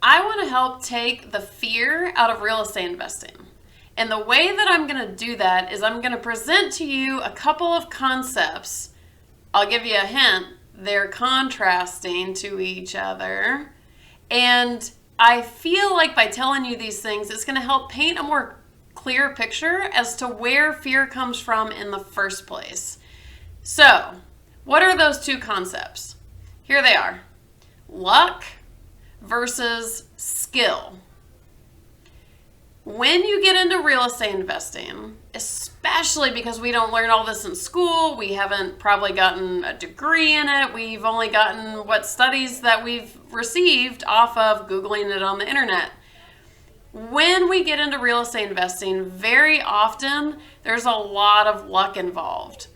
I want to help take the fear out of real estate investing. And the way that I'm going to do that is I'm going to present to you a couple of concepts. I'll give you a hint. They're contrasting to each other. And I feel like by telling you these things, it's going to help paint a more clear picture as to where fear comes from in the first place. So, what are those two concepts? Here they are. Luck versus skill. When you get into real estate investing, especially because we don't learn all this in school, we haven't probably gotten a degree in it, we've only gotten what studies that we've received off of Googling it on the internet. When we get into real estate investing, very often there's a lot of luck involved.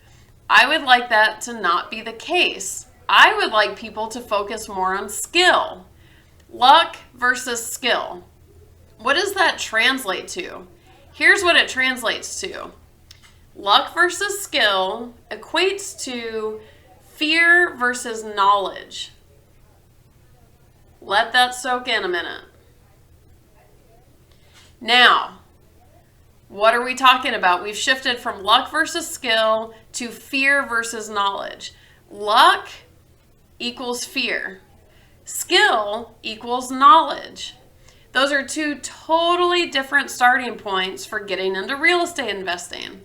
I would like that to not be the case. I would like people to focus more on skill. Luck versus skill. What does that translate to? Here's what it translates to. Luck versus skill equates to fear versus knowledge. Let that soak in a minute. Now, what are we talking about? We've shifted from luck versus skill to fear versus knowledge. Luck equals fear. Skill equals knowledge. Those are two totally different starting points for getting into real estate investing.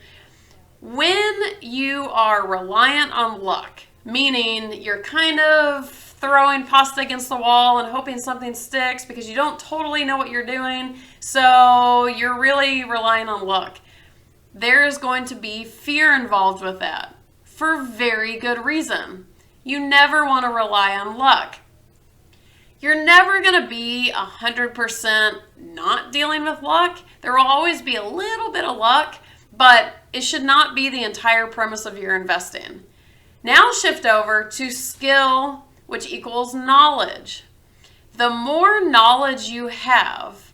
When you are reliant on luck, meaning you're kind of throwing pasta against the wall and hoping something sticks because you don't totally know what you're doing, so you're really relying on luck, there is going to be fear involved with that for very good reason. You never want to rely on luck. You're never going to be 100% not dealing with luck. There will always be a little bit of luck, but it should not be the entire premise of your investing. Now shift over to skill, which equals knowledge. The more knowledge you have,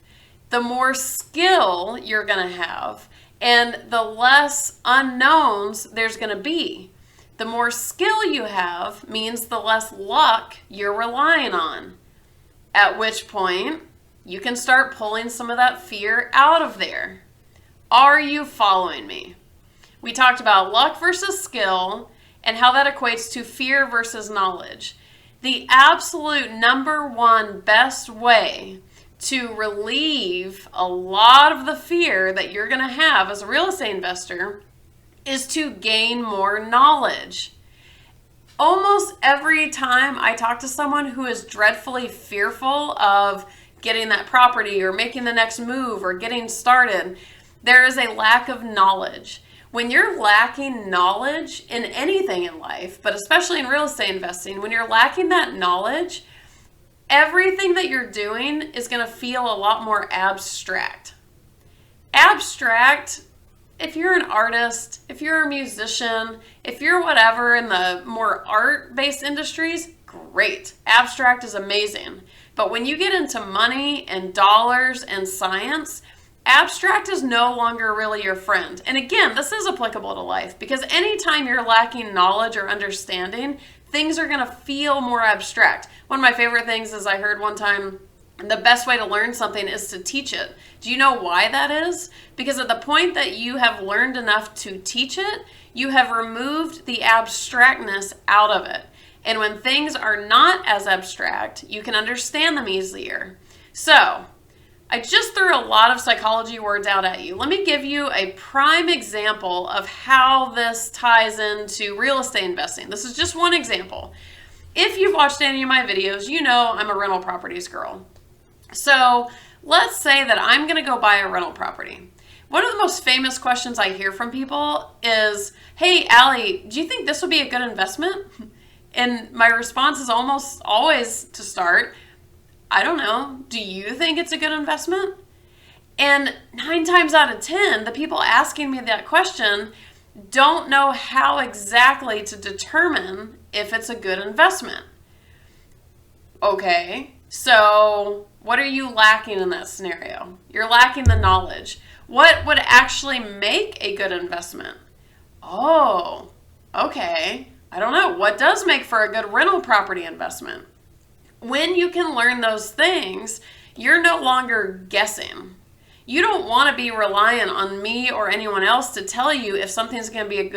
the more skill you're going to have, and the less unknowns there's going to be. The more skill you have means the less luck you're relying on. At which point, you can start pulling some of that fear out of there. Are you following me? We talked about luck versus skill and how that equates to fear versus knowledge. The absolute number one best way to relieve a lot of the fear that you're going to have as a real estate investor is to gain more knowledge. Almost every time I talk to someone who is dreadfully fearful of getting that property or making the next move or getting started, there is a lack of knowledge. When you're lacking knowledge in anything in life, but especially in real estate investing, when you're lacking that knowledge, everything that you're doing is going to feel a lot more abstract. Abstract, if you're an artist, if you're a musician, if you're whatever in the more art-based industries, great. Abstract is amazing. But when you get into money and dollars and science, abstract is no longer really your friend. And again, this is applicable to life because anytime you're lacking knowledge or understanding, things are going to feel more abstract. One of my favorite things is I heard one time, the best way to learn something is to teach it. Do you know why that is? Because at the point that you have learned enough to teach it, you have removed the abstractness out of it. And when things are not as abstract, you can understand them easier. So, I just threw a lot of psychology words out at you. Let me give you a prime example of how this ties into real estate investing. This is just one example. If you've watched any of my videos, you know I'm a rental properties girl. So let's say that I'm going to go buy a rental property. One of the most famous questions I hear from people is, hey, Allie, do you think this would be a good investment? And my response is almost always to start, I don't know. Do you think it's a good investment? And 9 times out of 10, the people asking me that question don't know how exactly to determine if it's a good investment. Okay, so what are you lacking in that scenario? You're lacking the knowledge. What would actually make a good investment? Oh, okay. I don't know. What does make for a good rental property investment? When you can learn those things, You're no longer guessing. You don't want to be reliant on me or anyone else to tell you if something's going to be a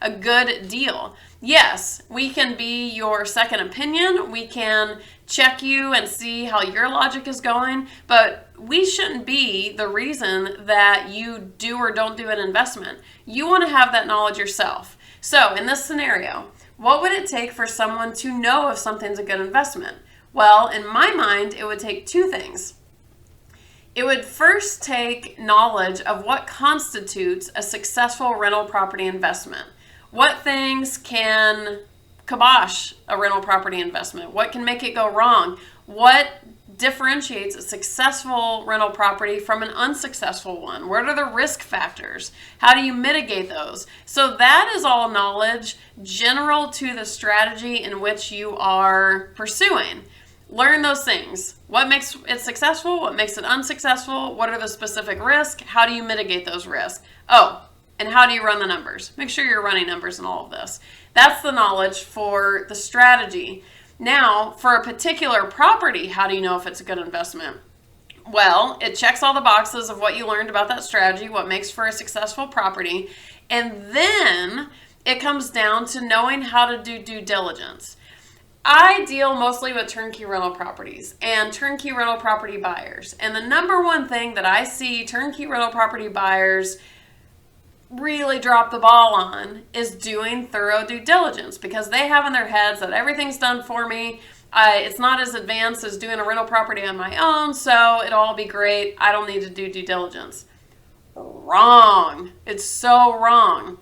good deal. Yes, we can be your second opinion. We can check you and see how your logic is going, but we shouldn't be the reason that you do or don't do an investment. You want to have that knowledge yourself. So in this scenario, what would it take for someone to know if something's a good investment? Well, in my mind, it would take two things. It would first take knowledge of what constitutes a successful rental property investment. What things can kibosh a rental property investment? What can make it go wrong? What differentiates a successful rental property from an unsuccessful one? What are the risk factors? How do you mitigate those? So that is all knowledge general to the strategy in which you are pursuing. Learn those things. What makes it successful? What makes it unsuccessful? What are the specific risks? How do you mitigate those risks? Oh, and how do you run the numbers? Make sure you're running numbers in all of this. That's the knowledge for the strategy. Now, for a particular property, how do you know if it's a good investment? Well, it checks all the boxes of what you learned about that strategy, what makes for a successful property, and then it comes down to knowing how to do due diligence. I deal mostly with turnkey rental properties and turnkey rental property buyers. And the number one thing that I see turnkey rental property buyers really drop the ball on is doing thorough due diligence, because they have in their heads that everything's done for me. It's not as advanced as doing a rental property on my own, so it'll all be great. I don't need to do due diligence. Wrong. It's so wrong.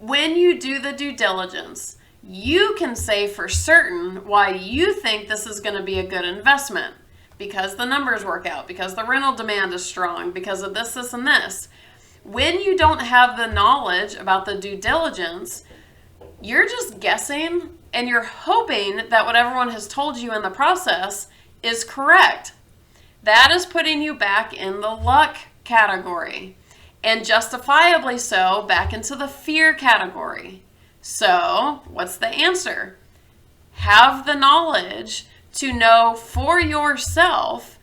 When you do the due diligence, you can say for certain why you think this is going to be a good investment, because the numbers work out, because the rental demand is strong, because of this, this, and this. When you don't have the knowledge about the due diligence, you're just guessing and you're hoping that what everyone has told you in the process is correct. That is putting you back in the luck category, and justifiably so back into the fear category. So, what's the answer? Have the knowledge to know for yourself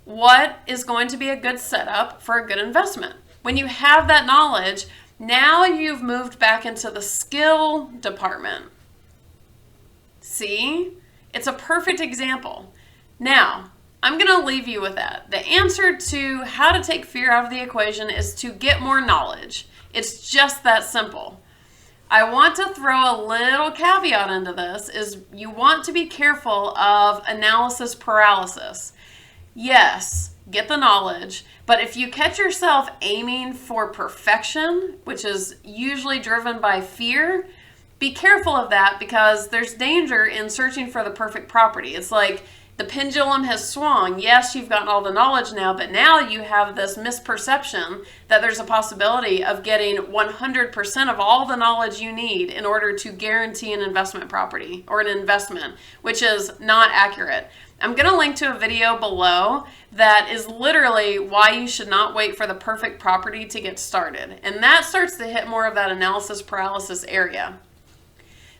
what is going to be a good setup for a good investment. When you have that knowledge, now you've moved back into the skill department. See? It's a perfect example. Now, I'm going to leave you with that. The answer to how to take fear out of the equation is to get more knowledge. It's just that simple. I want to throw a little caveat into this, is you want to be careful of analysis paralysis. Yes, get the knowledge, but if you catch yourself aiming for perfection, which is usually driven by fear, be careful of that, because there's danger in searching for the perfect property. It's like the pendulum has swung. Yes, you've gotten all the knowledge now, but now you have this misperception that there's a possibility of getting 100% of all the knowledge you need in order to guarantee an investment property or an investment, which is not accurate. I'm going to link to a video below that is literally why you should not wait for the perfect property to get started. And that starts to hit more of that analysis paralysis area.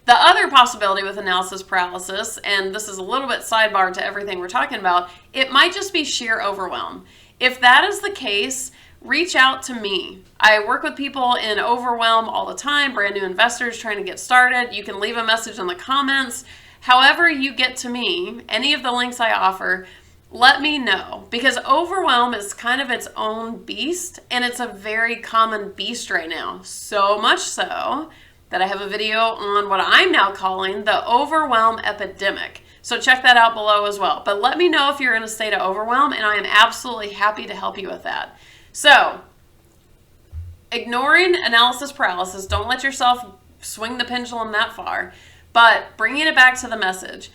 The other possibility with analysis paralysis, and this is a little bit sidebar to everything we're talking about, it might just be sheer overwhelm. If that is the case, reach out to me. I work with people in overwhelm all the time, brand new investors trying to get started. You can leave a message in the comments. However you get to me, any of the links I offer, let me know, because overwhelm is kind of its own beast, and it's a very common beast right now. So much so that I have a video on what I'm now calling the overwhelm epidemic. So check that out below as well. But let me know if you're in a state of overwhelm, and I am absolutely happy to help you with that. So, ignoring analysis paralysis, don't let yourself swing the pendulum that far, but bringing it back to the message,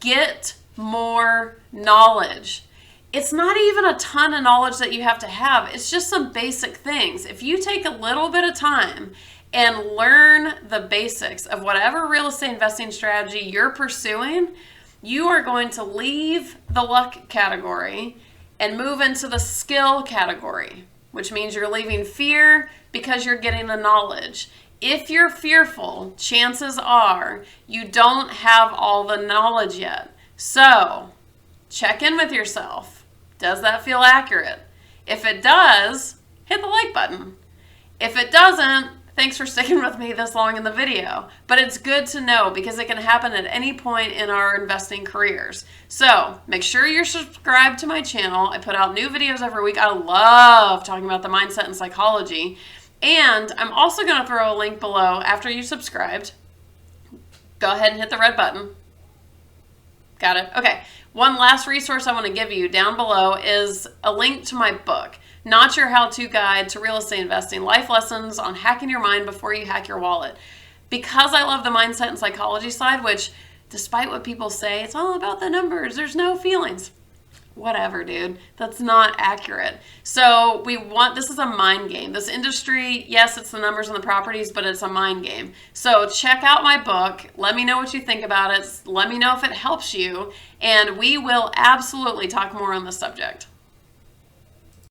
get more knowledge. It's not even a ton of knowledge that you have to have. It's just some basic things. If you take a little bit of time and learn the basics of whatever real estate investing strategy you're pursuing, you are going to leave the luck category and move into the skill category, which means you're leaving fear because you're getting the knowledge. If you're fearful, chances are you don't have all the knowledge yet. So check in with yourself. Does that feel accurate? If it does, hit the like button. If it doesn't, thanks for sticking with me this long in the video. But it's good to know because it can happen at any point in our investing careers. So make sure you're subscribed to my channel. I put out new videos every week. I love talking about the mindset and psychology. And I'm also going to throw a link below after you subscribed. Go ahead and hit the red button. Got it? Okay. One last resource I want to give you down below is a link to my book, Not Your How-To Guide to Real Estate Investing, Life Lessons on Hacking Your Mind Before You Hack Your Wallet. Because I love the mindset and psychology side, which despite what people say, it's all about the numbers, there's no feelings. Whatever, dude. That's not accurate. So this is a mind game. This industry, yes, it's the numbers and the properties, but it's a mind game. So check out my book. Let me know what you think about it. Let me know if it helps you. And we will absolutely talk more on this subject.